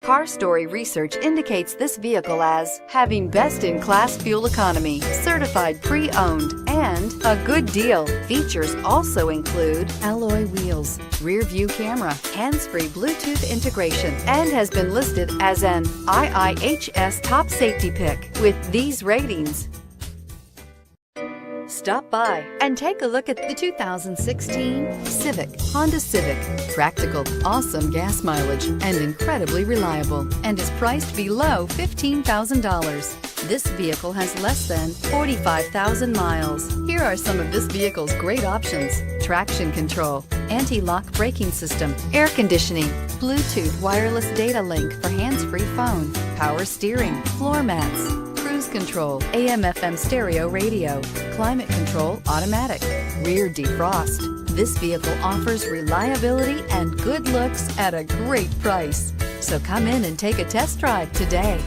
Car Story research indicates this vehicle as having best-in-class fuel economy, certified pre-owned, and a good deal. Features also include alloy wheels, rear-view camera, hands-free Bluetooth integration, and has been listed as an IIHS top safety pick with these ratings. Stop by and take a look at the 2016 Honda Civic. Practical, awesome gas mileage, and incredibly reliable, and is priced below $15,000. This vehicle has less than 45,000 miles. Here are some of this vehicle's great options: traction control, anti-lock braking system, air conditioning, Bluetooth wireless data link for hands-free phone, power steering, floor mats, cruise control, AM/FM stereo radio, climate control automatic, rear defrost. This vehicle offers reliability and good looks at a great price. So come in and take a test drive today.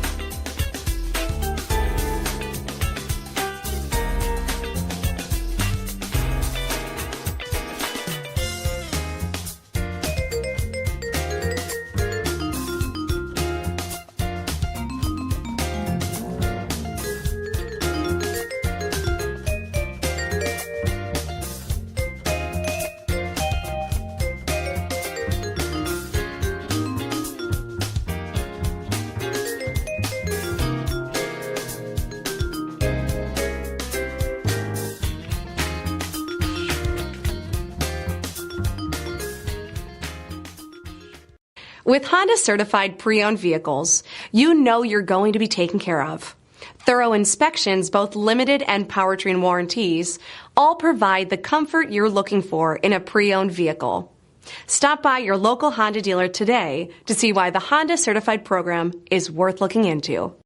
With Honda certified pre-owned vehicles, you know you're going to be taken care of. Thorough inspections, both limited and powertrain warranties, all provide the comfort you're looking for in a pre-owned vehicle. Stop by your local Honda dealer today to see why the Honda certified program is worth looking into.